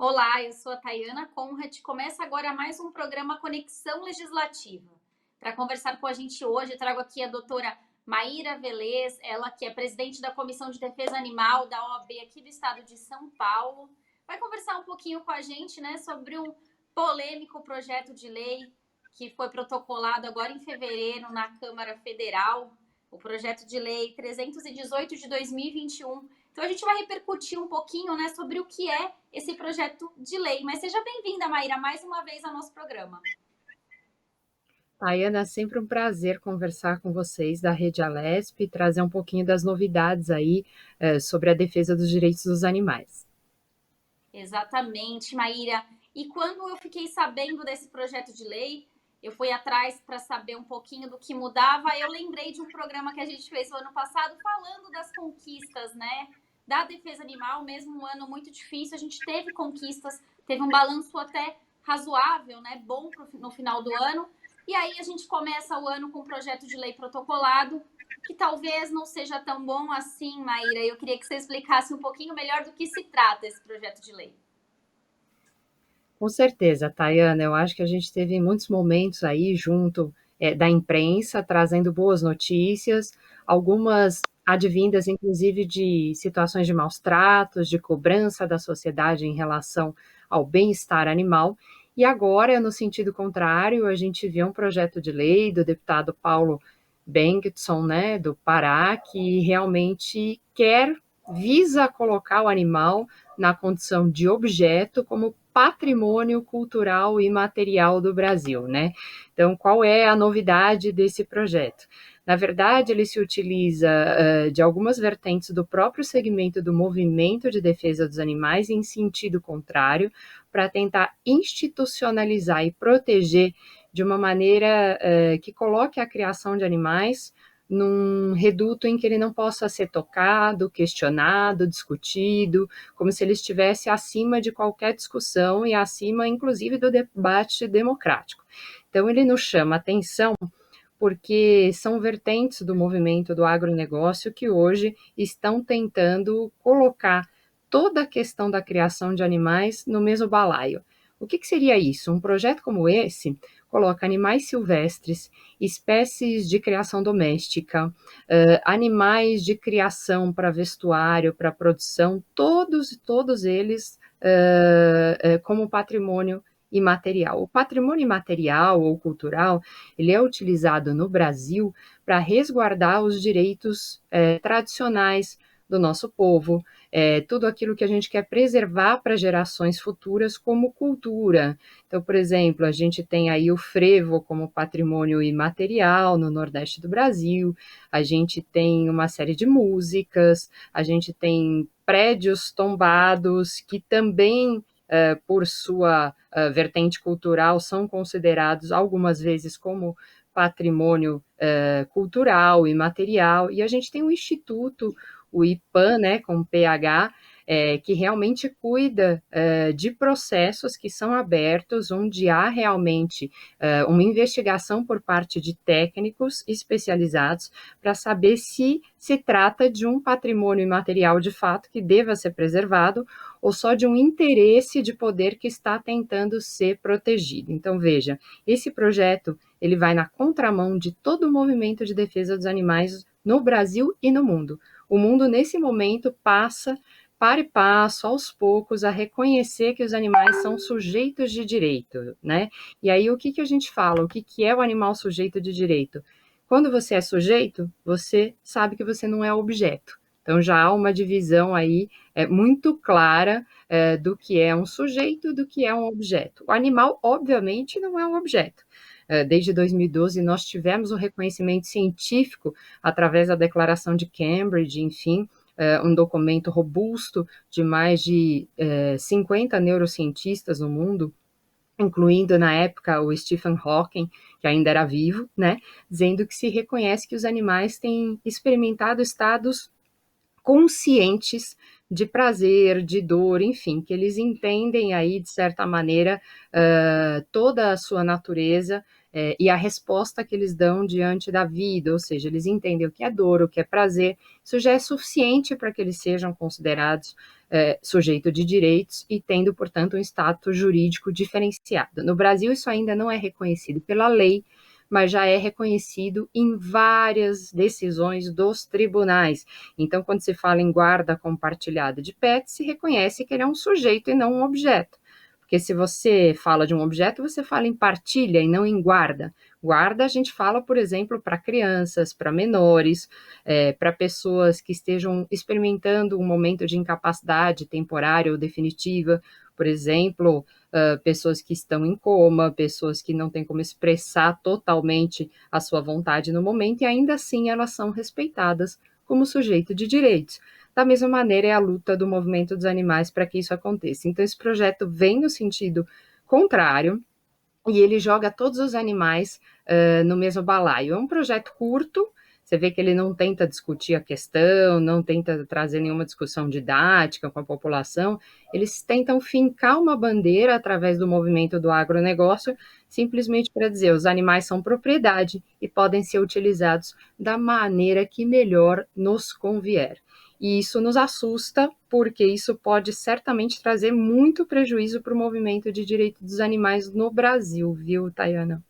Olá, eu sou a Tayana Conrad. Começa agora mais um programa Conexão Legislativa. Para conversar com a gente hoje, eu trago aqui a doutora Maíra Velez, ela que é presidente da Comissão de Defesa Animal da OAB aqui do estado de São Paulo. Vai conversar um pouquinho com a gente, né, sobre um polêmico projeto de lei que foi protocolado agora em fevereiro na Câmara Federal, o projeto de lei 318 de 2021. Então a gente vai repercutir um pouquinho, né, sobre o que é esse projeto de lei. Mas seja bem-vinda, Maíra, mais uma vez ao nosso programa. Tayana, é sempre um prazer conversar com vocês da Rede Alesp e trazer um pouquinho das novidades aí sobre a defesa dos direitos dos animais. Exatamente, Maíra. E quando eu fiquei sabendo desse projeto de lei, eu fui atrás para saber um pouquinho do que mudava. Eu lembrei de um programa que a gente fez no ano passado falando das conquistas, né, da defesa animal, mesmo um ano muito difícil, a gente teve conquistas, teve um balanço até razoável, né, bom no final do ano. E aí a gente começa o ano com um projeto de lei protocolado, que talvez não seja tão bom assim, Maíra. Eu queria que você explicasse um pouquinho melhor do que se trata esse projeto de lei. Com certeza, Tayana, eu acho que a gente teve muitos momentos aí junto da imprensa, trazendo boas notícias, algumas advindas, inclusive, de situações de maus tratos, de cobrança da sociedade em relação ao bem-estar animal. E agora, no sentido contrário, a gente vê um projeto de lei do deputado Paulo Bengtson, né, do Pará, que realmente visa colocar o animal na condição de objeto como patrimônio cultural e material do Brasil, né? Então, qual é a novidade desse projeto? Na verdade, ele se utiliza de algumas vertentes do próprio segmento do movimento de defesa dos animais em sentido contrário, para tentar institucionalizar e proteger de uma maneira que coloque a criação de animais num reduto em que ele não possa ser tocado, questionado, discutido, como se ele estivesse acima de qualquer discussão e acima, inclusive, do debate democrático. Então, ele nos chama atenção porque são vertentes do movimento do agronegócio que hoje estão tentando colocar toda a questão da criação de animais no mesmo balaio. O que seria isso? Um projeto como esse coloca animais silvestres, espécies de criação doméstica, animais de criação para vestuário, para produção, todos eles como patrimônio imaterial. O patrimônio imaterial ou cultural, ele é utilizado no Brasil para resguardar os direitos tradicionais do nosso povo, tudo aquilo que a gente quer preservar para gerações futuras como cultura. Então, por exemplo, a gente tem aí o frevo como patrimônio imaterial no Nordeste do Brasil, a gente tem uma série de músicas, a gente tem prédios tombados que também por sua vertente cultural, são considerados algumas vezes como patrimônio cultural e material, e a gente tem um instituto, o IPAN, né, com PH, que realmente cuida de processos que são abertos, onde há realmente uma investigação por parte de técnicos especializados para saber se trata de um patrimônio imaterial de fato que deva ser preservado ou só de um interesse de poder que está tentando ser protegido. Então, veja, esse projeto ele vai na contramão de todo o movimento de defesa dos animais no Brasil e no mundo. O mundo, nesse momento, passa para e passo, aos poucos, a reconhecer que os animais são sujeitos de direito, né? E aí, o que a gente fala? O que é o animal sujeito de direito? Quando você é sujeito, você sabe que você não é objeto. Então, já há uma divisão aí muito clara do que é um sujeito e do que é um objeto. O animal, obviamente, não é um objeto. Desde 2012, nós tivemos um reconhecimento científico através da Declaração de Cambridge, enfim, um documento robusto de mais de 50 neurocientistas no mundo, incluindo na época o Stephen Hawking, que ainda era vivo, né, dizendo que se reconhece que os animais têm experimentado estados conscientes de prazer, de dor, enfim, que eles entendem aí, de certa maneira, toda a sua natureza e a resposta que eles dão diante da vida, ou seja, eles entendem o que é dor, o que é prazer, isso já é suficiente para que eles sejam considerados sujeito de direitos e tendo, portanto, um status jurídico diferenciado. No Brasil, isso ainda não é reconhecido pela lei, mas já é reconhecido em várias decisões dos tribunais. Então, quando se fala em guarda compartilhada de pets, se reconhece que ele é um sujeito e não um objeto. Porque se você fala de um objeto, você fala em partilha e não em guarda. Guarda a gente fala, por exemplo, para crianças, para menores, para pessoas que estejam experimentando um momento de incapacidade temporária ou definitiva, por exemplo, pessoas que estão em coma, pessoas que não têm como expressar totalmente a sua vontade no momento, e ainda assim elas são respeitadas como sujeito de direitos. Da mesma maneira, é a luta do movimento dos animais para que isso aconteça. Então, esse projeto vem no sentido contrário, e ele joga todos os animais no mesmo balaio. É um projeto curto, você vê que ele não tenta discutir a questão, não tenta trazer nenhuma discussão didática com a população, eles tentam fincar uma bandeira através do movimento do agronegócio, simplesmente para dizer os animais são propriedade e podem ser utilizados da maneira que melhor nos convier. E isso nos assusta, porque isso pode certamente trazer muito prejuízo para o movimento de direito dos animais no Brasil, viu, Tayana?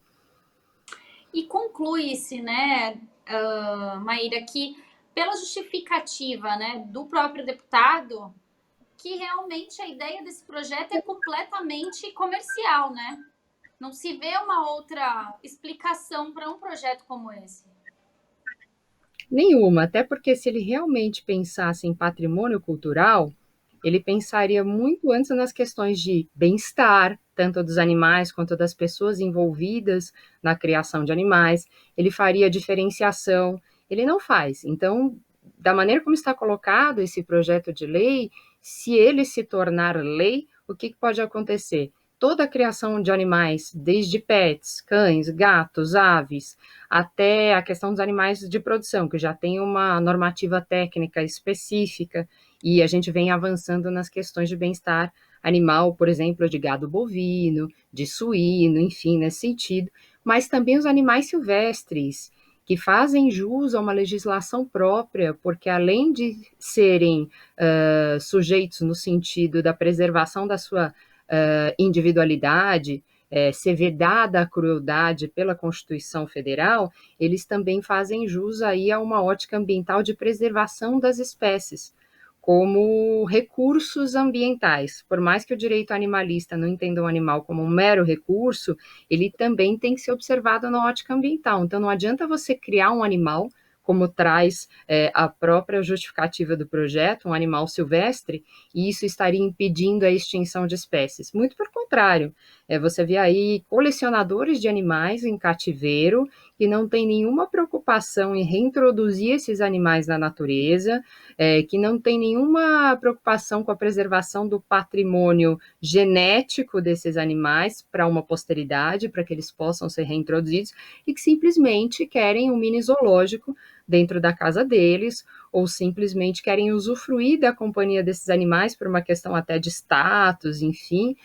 E conclui-se, né, Maíra, que pela justificativa, né, do próprio deputado, que realmente a ideia desse projeto é completamente comercial, né? Não se vê uma outra explicação para um projeto como esse. Nenhuma, até porque se ele realmente pensasse em patrimônio cultural, ele pensaria muito antes nas questões de bem-estar, tanto dos animais quanto das pessoas envolvidas na criação de animais, ele faria diferenciação, ele não faz. Então, da maneira como está colocado esse projeto de lei, se ele se tornar lei, o que pode acontecer? Toda a criação de animais, desde pets, cães, gatos, aves, até a questão dos animais de produção, que já tem uma normativa técnica específica, e a gente vem avançando nas questões de bem-estar animal, por exemplo, de gado bovino, de suíno, enfim, nesse sentido, mas também os animais silvestres, que fazem jus a uma legislação própria, porque além de serem sujeitos no sentido da preservação da sua individualidade, ser vedada a crueldade pela Constituição Federal, eles também fazem jus aí a uma ótica ambiental de preservação das espécies, como recursos ambientais. Por mais que o direito animalista não entenda o animal como um mero recurso, ele também tem que ser observado na ótica ambiental. Então, não adianta você criar um animal, como traz a própria justificativa do projeto, um animal silvestre, e isso estaria impedindo a extinção de espécies. Muito pelo contrário, você vê aí colecionadores de animais em cativeiro que não tem nenhuma preocupação em reintroduzir esses animais na natureza, que não tem nenhuma preocupação com a preservação do patrimônio genético desses animais para uma posteridade, para que eles possam ser reintroduzidos, e que simplesmente querem um mini zoológico dentro da casa deles, ou simplesmente querem usufruir da companhia desses animais por uma questão até de status, enfim,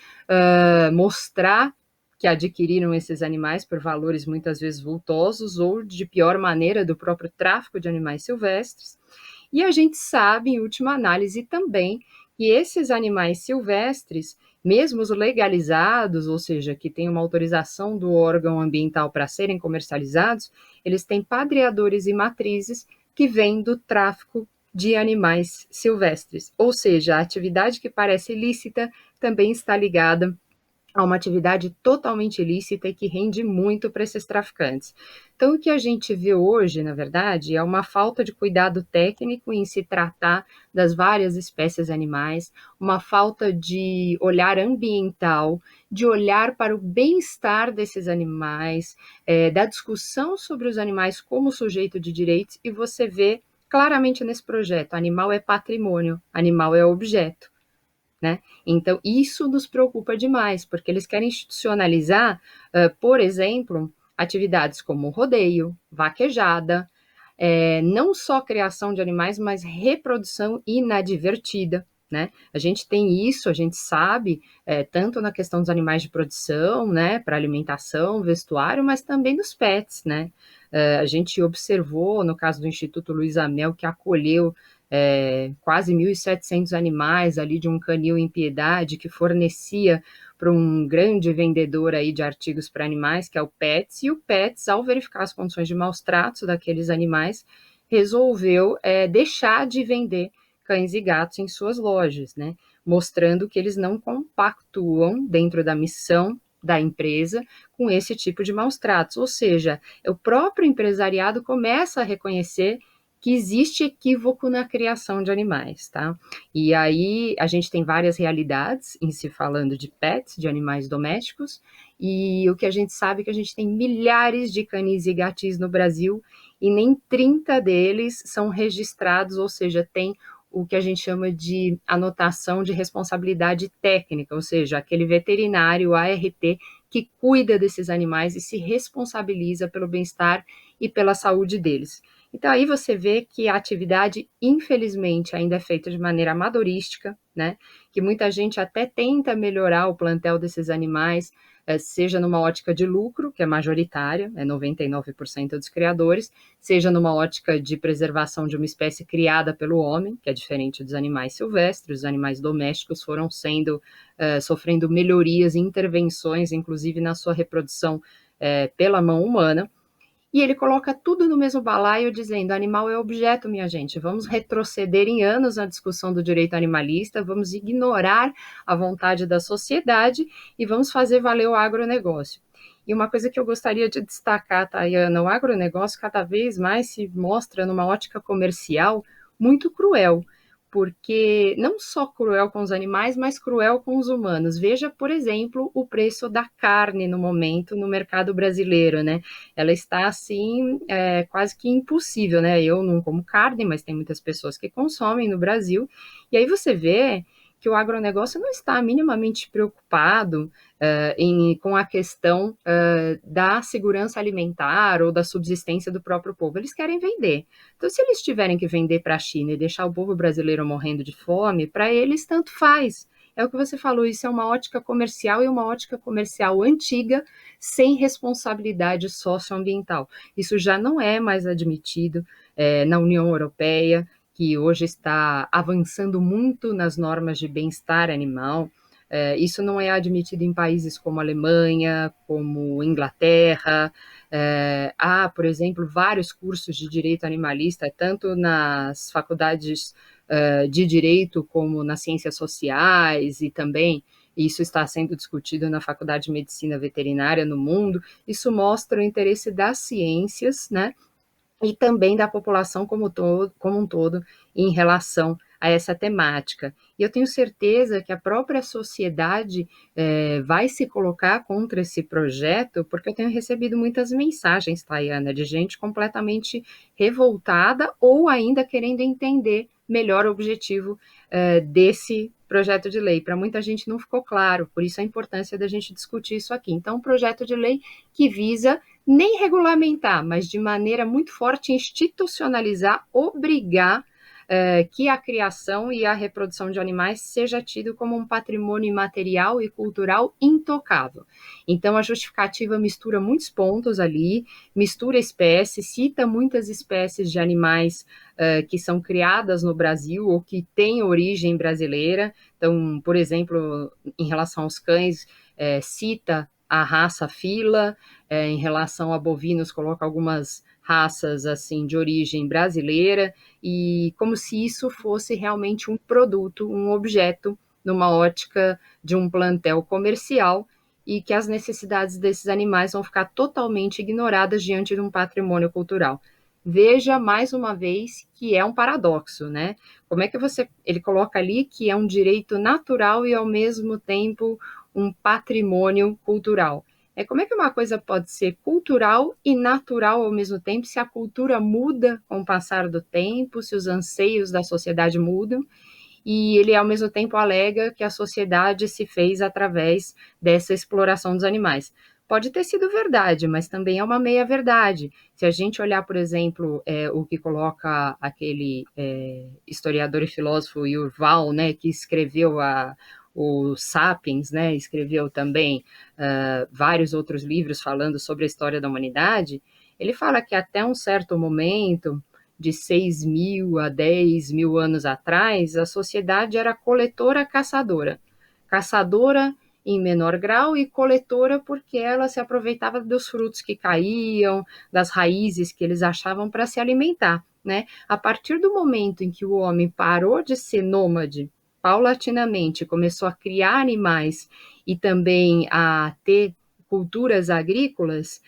mostrar que adquiriram esses animais por valores muitas vezes vultosos ou de pior maneira do próprio tráfico de animais silvestres. E a gente sabe, em última análise, também que esses animais silvestres, mesmo os legalizados, ou seja, que têm uma autorização do órgão ambiental para serem comercializados, eles têm padreadores e matrizes que vêm do tráfico de animais silvestres. Ou seja, a atividade que parece ilícita também está ligada a uma atividade totalmente ilícita e que rende muito para esses traficantes. Então, o que a gente vê hoje, na verdade, é uma falta de cuidado técnico em se tratar das várias espécies animais, uma falta de olhar ambiental, de olhar para o bem-estar desses animais, da discussão sobre os animais como sujeito de direitos, e você vê claramente nesse projeto, animal é patrimônio, animal é objeto. Né? Então, isso nos preocupa demais, porque eles querem institucionalizar, por exemplo, atividades como rodeio, vaquejada, não só criação de animais, mas reprodução inadvertida, né? A gente tem isso, a gente sabe, tanto na questão dos animais de produção, né, para alimentação, vestuário, mas também dos pets, né? A gente observou, no caso do Instituto Luiz Amel, que acolheu quase 1.700 animais ali de um canil em Piedade, que fornecia para um grande vendedor aí de artigos para animais, que é o Pets, e o Pets, ao verificar as condições de maus tratos daqueles animais, resolveu deixar de vender cães e gatos em suas lojas, né? Mostrando que eles não compactuam dentro da missão da empresa com esse tipo de maus tratos. Ou seja, o próprio empresariado começa a reconhecer que existe equívoco na criação de animais, tá? E aí a gente tem várias realidades em se falando de pets, de animais domésticos, e o que a gente sabe é que a gente tem milhares de canis e gatis no Brasil e nem 30 deles são registrados, ou seja, tem o que a gente chama de anotação de responsabilidade técnica, ou seja, aquele veterinário ART que cuida desses animais e se responsabiliza pelo bem-estar e pela saúde deles. Então aí você vê que a atividade, infelizmente, ainda é feita de maneira amadorística, né? Que muita gente até tenta melhorar o plantel desses animais, seja numa ótica de lucro, que é majoritária, é 99% dos criadores, seja numa ótica de preservação de uma espécie criada pelo homem, que é diferente dos animais silvestres, os animais domésticos foram sofrendo melhorias e intervenções, inclusive na sua reprodução pela mão humana, e ele coloca tudo no mesmo balaio, dizendo: animal é objeto, minha gente, vamos retroceder em anos na discussão do direito animalista, vamos ignorar a vontade da sociedade e vamos fazer valer o agronegócio. E uma coisa que eu gostaria de destacar, Tayana, o agronegócio cada vez mais se mostra numa ótica comercial muito cruel, porque não só cruel com os animais, mas cruel com os humanos. Veja, por exemplo, o preço da carne no momento no mercado brasileiro, né? Ela está assim, quase que impossível, né? Eu não como carne, mas tem muitas pessoas que consomem no Brasil, e aí você vê que o agronegócio não está minimamente preocupado com a questão da segurança alimentar ou da subsistência do próprio povo. Eles querem vender. Então, se eles tiverem que vender para a China e deixar o povo brasileiro morrendo de fome, para eles tanto faz. É o que você falou, isso é uma ótica comercial e uma ótica comercial antiga, sem responsabilidade socioambiental. Isso já não é mais admitido na União Europeia, que hoje está avançando muito nas normas de bem-estar animal. Isso não é admitido em países como Alemanha, como Inglaterra. Há, por exemplo, vários cursos de direito animalista, tanto nas faculdades de direito como nas ciências sociais, e também isso está sendo discutido na Faculdade de Medicina Veterinária no mundo. Isso mostra o interesse das ciências, né, e também da população como um todo em relação a essa temática. E eu tenho certeza que a própria sociedade vai se colocar contra esse projeto, porque eu tenho recebido muitas mensagens, Tayana, de gente completamente revoltada ou ainda querendo entender melhor o objetivo desse projeto de lei. Para muita gente não ficou claro, por isso a importância da gente discutir isso aqui. Então, um projeto de lei que visa nem regulamentar, mas de maneira muito forte institucionalizar, obrigar que a criação e a reprodução de animais seja tido como um patrimônio imaterial e cultural intocável. Então, a justificativa mistura muitos pontos ali, mistura espécies, cita muitas espécies de animais que são criadas no Brasil ou que têm origem brasileira. Então, por exemplo, em relação aos cães, cita a raça fila, em relação a bovinos, coloca algumas raças assim de origem brasileira, e como se isso fosse realmente um produto, um objeto, numa ótica de um plantel comercial, e que as necessidades desses animais vão ficar totalmente ignoradas diante de um patrimônio cultural. Veja mais uma vez que é um paradoxo, né? Como é que ele coloca ali que é um direito natural e ao mesmo tempo um patrimônio cultural? Como é que uma coisa pode ser cultural e natural ao mesmo tempo, se a cultura muda com o passar do tempo, se os anseios da sociedade mudam, e ele ao mesmo tempo alega que a sociedade se fez através dessa exploração dos animais. pode ter sido verdade, mas também é uma meia-verdade. Se a gente olhar, por exemplo, o que coloca aquele historiador e filósofo Yuval, né, que escreveu o Sapiens, né, escreveu também vários outros livros falando sobre a história da humanidade, ele fala que até um certo momento, de 6.000 a 10.000 anos atrás, a sociedade era coletora-caçadora. Caçadora em menor grau e coletora porque ela se aproveitava dos frutos que caíam, das raízes que eles achavam para se alimentar, né? A partir do momento em que o homem parou de ser nômade, paulatinamente começou a criar animais e também a ter culturas agrícolas,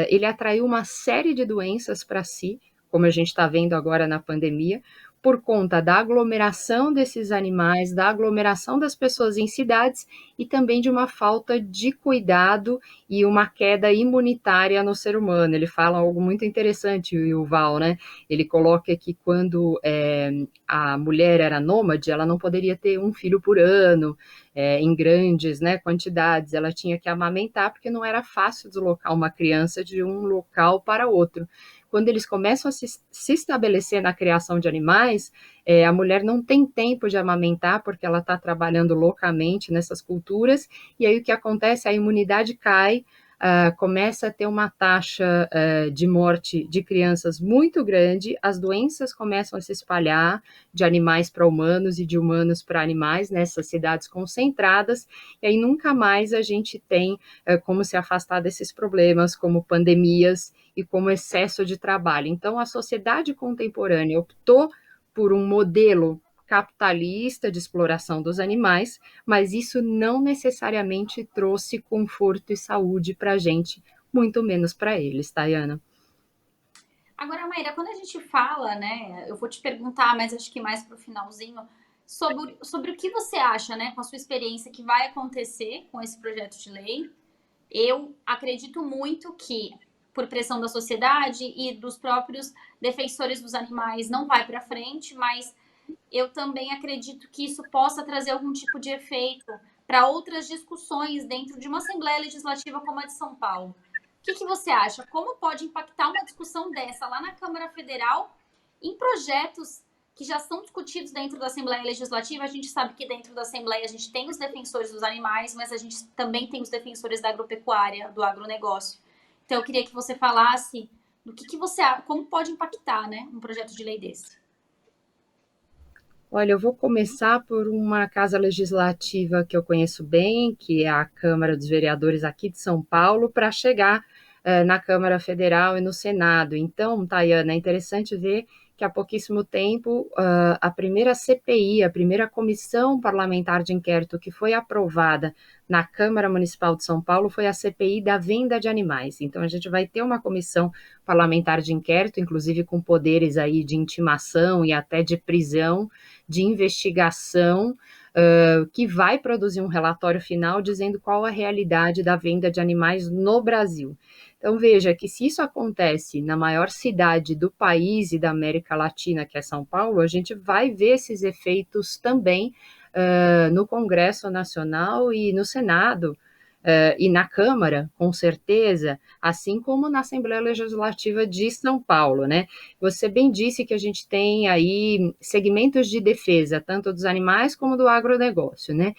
ele atraiu uma série de doenças para si, como a gente está vendo agora na pandemia, por conta da aglomeração desses animais, da aglomeração das pessoas em cidades e também de uma falta de cuidado e uma queda imunitária no ser humano. Ele fala algo muito interessante, o Yuval, né? Ele coloca que quando a mulher era nômade, ela não poderia ter um filho por ano, em grandes, né, quantidades, ela tinha que amamentar porque não era fácil deslocar uma criança de um local para outro. Quando eles começam a se estabelecer na criação de animais, a mulher não tem tempo de amamentar porque ela está trabalhando loucamente nessas culturas, e aí o que acontece? A imunidade cai, começa a ter uma taxa de morte de crianças muito grande, as doenças começam a se espalhar de animais para humanos e de humanos para animais nessas cidades concentradas, e aí nunca mais a gente tem como se afastar desses problemas, como pandemias e como excesso de trabalho. Então, a sociedade contemporânea optou por um modelo capitalista de exploração dos animais, mas isso não necessariamente trouxe conforto e saúde para a gente, muito menos para eles, Tayana. Agora, Maíra, quando a gente fala, né, eu vou te perguntar, mas acho que mais para o finalzinho, sobre o que você acha, né, com a sua experiência, que vai acontecer com esse projeto de lei. Eu acredito muito que, por pressão da sociedade e dos próprios defensores dos animais, não vai para frente, mas eu também acredito que isso possa trazer algum tipo de efeito para outras discussões dentro de uma Assembleia Legislativa como a de São Paulo. O que você acha? Como pode impactar uma discussão dessa lá na Câmara Federal em projetos que já são discutidos dentro da Assembleia Legislativa? A gente sabe que dentro da Assembleia a gente tem os defensores dos animais, mas a gente também tem os defensores da agropecuária, do agronegócio. Então eu queria que você falasse do que você, como pode impactar, né, um projeto de lei desse. Olha, eu vou começar por uma casa legislativa que eu conheço bem, que é a Câmara dos Vereadores aqui de São Paulo, para chegar na Câmara Federal e no Senado. Então, Tayana, é interessante ver que há pouquíssimo tempo a primeira CPI, a primeira comissão parlamentar de inquérito que foi aprovada na Câmara Municipal de São Paulo foi a CPI da venda de animais. Então, a gente vai ter uma comissão parlamentar de inquérito, inclusive com poderes aí de intimação e até de prisão, de investigação, que vai produzir um relatório final dizendo qual a realidade da venda de animais no Brasil. Então, veja que se isso acontece na maior cidade do país e da América Latina, que é São Paulo, a gente vai ver esses efeitos também no Congresso Nacional e no Senado, e na Câmara, com certeza, assim como na Assembleia Legislativa de São Paulo, né? Você bem disse que a gente tem aí segmentos de defesa, tanto dos animais como do agronegócio, né?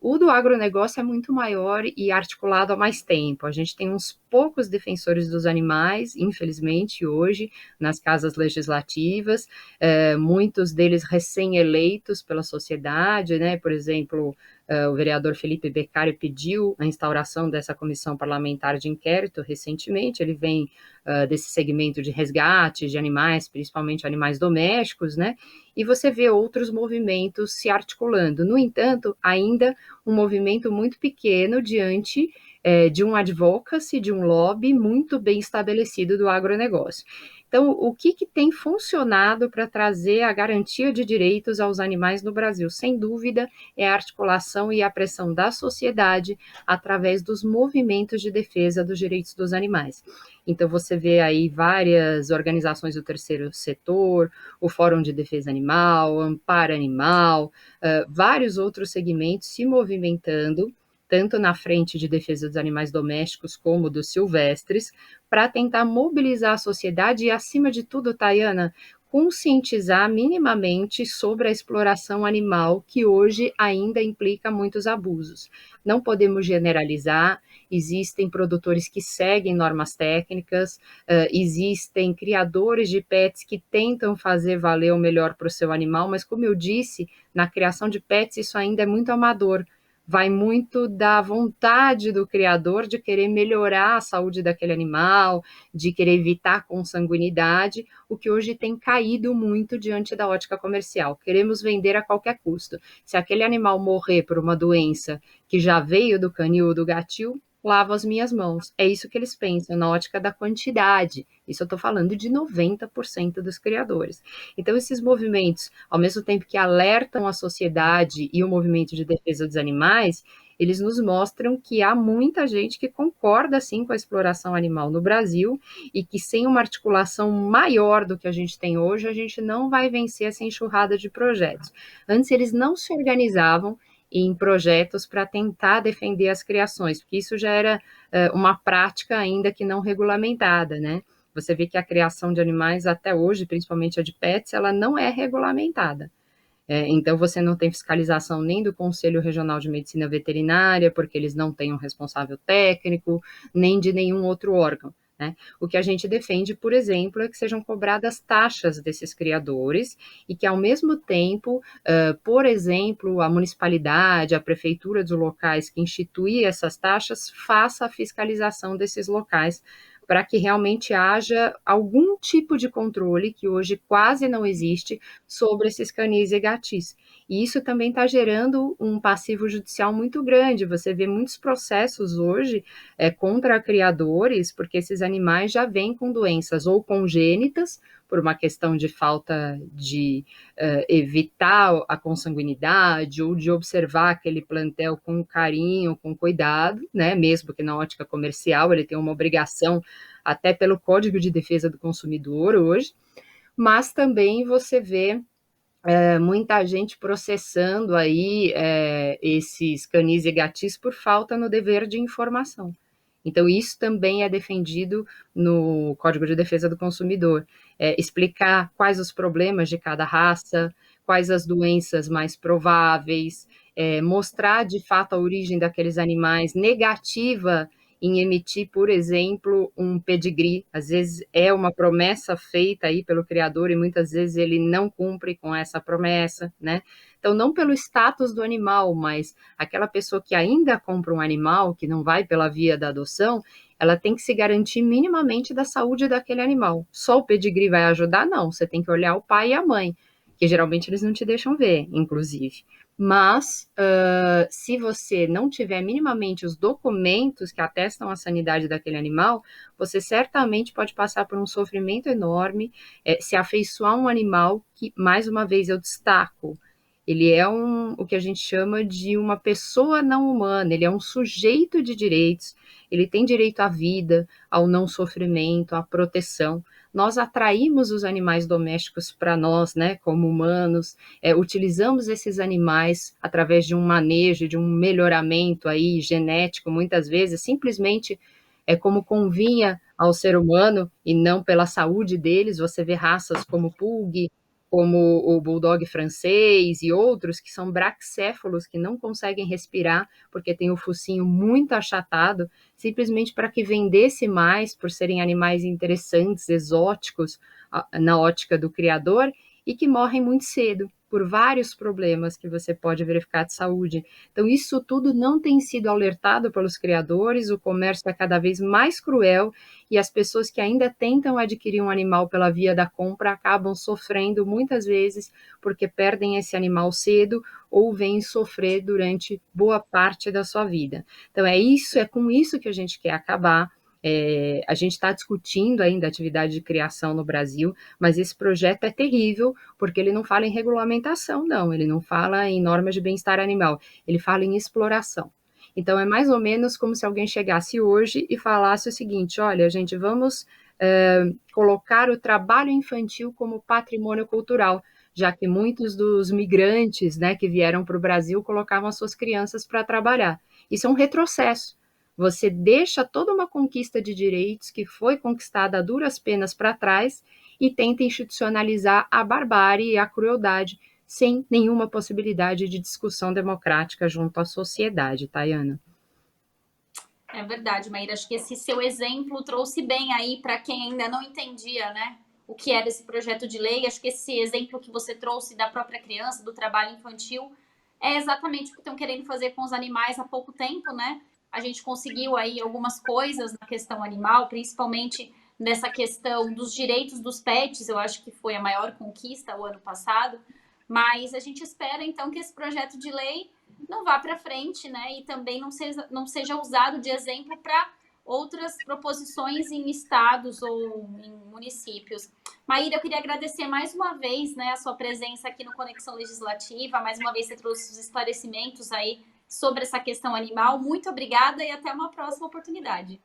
O do agronegócio é muito maior e articulado há mais tempo. A gente tem uns poucos defensores dos animais, infelizmente, hoje, nas casas legislativas, muitos deles recém-eleitos pela sociedade, né? Por exemplo, o vereador Felipe Beccari pediu a instauração dessa comissão parlamentar de inquérito recentemente. Ele vem desse segmento de resgate de animais, principalmente animais domésticos, né? E você vê outros movimentos se articulando. No entanto, ainda um movimento muito pequeno diante de um advocacy, de um lobby muito bem estabelecido do agronegócio. Então, o que tem funcionado para trazer a garantia de direitos aos animais no Brasil? Sem dúvida, é a articulação e a pressão da sociedade através dos movimentos de defesa dos direitos dos animais. Então, você vê aí várias organizações do terceiro setor, o Fórum de Defesa Animal, Amparo Animal, vários outros segmentos se movimentando tanto na frente de defesa dos animais domésticos como dos silvestres, para tentar mobilizar a sociedade e, acima de tudo, Tayana, conscientizar minimamente sobre a exploração animal, que hoje ainda implica muitos abusos. Não podemos generalizar, existem produtores que seguem normas técnicas, existem criadores de pets que tentam fazer valer o melhor para o seu animal, mas como eu disse, na criação de pets isso ainda é muito amador. Vai muito da vontade do criador de querer melhorar a saúde daquele animal, de querer evitar a consanguinidade, o que hoje tem caído muito diante da ótica comercial. Queremos vender a qualquer custo. Se aquele animal morrer por uma doença que já veio do canil ou do gatil, lavo as minhas mãos. É isso que eles pensam na ótica da quantidade. Isso eu estou falando de 90% dos criadores. Então, esses movimentos, ao mesmo tempo que alertam a sociedade e o movimento de defesa dos animais, eles nos mostram que há muita gente que concorda, sim, com a exploração animal no Brasil e que sem uma articulação maior do que a gente tem hoje, a gente não vai vencer essa enxurrada de projetos. Antes, eles não se organizavam em projetos para tentar defender as criações, porque isso já era uma prática ainda que não regulamentada, né? Você vê que a criação de animais até hoje, principalmente a de pets, ela não é regulamentada. Então, você não tem fiscalização nem do Conselho Regional de Medicina Veterinária, porque eles não têm um responsável técnico, nem de nenhum outro órgão. Né? O que a gente defende, por exemplo, é que sejam cobradas taxas desses criadores e que, ao mesmo tempo, por exemplo, a municipalidade, a prefeitura dos locais que institui essas taxas, faça a fiscalização desses locais para que realmente haja algum tipo de controle, que hoje quase não existe, sobre esses canis e gatis. E isso também está gerando um passivo judicial muito grande. Você vê muitos processos hoje contra criadores, porque esses animais já vêm com doenças ou congênitas, por uma questão de falta de evitar a consanguinidade ou de observar aquele plantel com carinho, com cuidado, né? Mesmo que na ótica comercial ele tem uma obrigação até pelo Código de Defesa do Consumidor hoje, mas também você vê muita gente processando aí esses canis e gatis por falta no dever de informação. Então, isso também é defendido no Código de Defesa do Consumidor. Explicar quais os problemas de cada raça, quais as doenças mais prováveis, mostrar de fato a origem daqueles animais, negativa em emitir, por exemplo, um pedigree. Às vezes é uma promessa feita aí pelo criador e muitas vezes ele não cumpre com essa promessa, né? Então, não pelo status do animal, mas aquela pessoa que ainda compra um animal, que não vai pela via da adoção, ela tem que se garantir minimamente da saúde daquele animal. Só o pedigree vai ajudar? Não, você tem que olhar o pai e a mãe, que geralmente eles não te deixam ver, inclusive. Mas, se você não tiver minimamente os documentos que atestam a sanidade daquele animal, você certamente pode passar por um sofrimento enorme, se afeiçoar um animal que, mais uma vez, eu destaco, ele é o que a gente chama de uma pessoa não humana, ele é um sujeito de direitos, ele tem direito à vida, ao não sofrimento, à proteção. Nós atraímos os animais domésticos para nós, né, como humanos, utilizamos esses animais através de um manejo, de um melhoramento aí genético, muitas vezes, simplesmente como convinha ao ser humano e não pela saúde deles. Você vê raças como o Pug, como o Bulldog francês e outros que são braxéfalos, que não conseguem respirar porque tem o focinho muito achatado, simplesmente para que vendesse mais, por serem animais interessantes, exóticos, na ótica do criador, e que morrem muito cedo, por vários problemas que você pode verificar de saúde. Então, isso tudo não tem sido alertado pelos criadores, o comércio é cada vez mais cruel, e as pessoas que ainda tentam adquirir um animal pela via da compra acabam sofrendo muitas vezes porque perdem esse animal cedo ou vêm sofrer durante boa parte da sua vida. Então, é com isso que a gente quer acabar. A gente está discutindo ainda a atividade de criação no Brasil, mas esse projeto é terrível, porque ele não fala em regulamentação, não, ele não fala em normas de bem-estar animal, ele fala em exploração. Então, é mais ou menos como se alguém chegasse hoje e falasse o seguinte: olha, gente, vamos colocar o trabalho infantil como patrimônio cultural, já que muitos dos migrantes, né, que vieram para o Brasil colocavam as suas crianças para trabalhar. Isso é um retrocesso. Você deixa toda uma conquista de direitos que foi conquistada a duras penas para trás e tenta institucionalizar a barbárie e a crueldade sem nenhuma possibilidade de discussão democrática junto à sociedade, Tayana. É verdade, Maíra. Acho que esse seu exemplo trouxe bem aí para quem ainda não entendia, né, o que era esse projeto de lei. Acho que esse exemplo que você trouxe da própria criança, do trabalho infantil, é exatamente o que estão querendo fazer com os animais há pouco tempo, né? A gente conseguiu aí algumas coisas na questão animal, principalmente nessa questão dos direitos dos pets. Eu acho que foi a maior conquista o ano passado. Mas a gente espera então que esse projeto de lei não vá para frente, né? E também não seja usado de exemplo para outras proposições em estados ou em municípios. Maíra, eu queria agradecer mais uma vez, né, a sua presença aqui no Conexão Legislativa. Mais uma vez você trouxe os esclarecimentos aí sobre essa questão animal. Muito obrigada e até uma próxima oportunidade.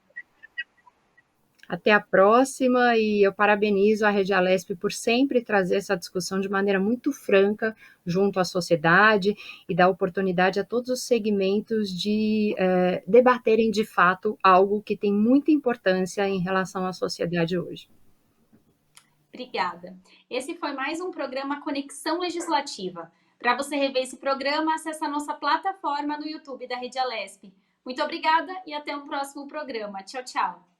Até a próxima, e eu parabenizo a Rede Alesp por sempre trazer essa discussão de maneira muito franca junto à sociedade e dar oportunidade a todos os segmentos de debaterem de fato algo que tem muita importância em relação à sociedade hoje. Obrigada. Esse foi mais um programa Conexão Legislativa. Para você rever esse programa, acesse a nossa plataforma no YouTube da Rede Alesp. Muito obrigada e até um próximo programa. Tchau, tchau.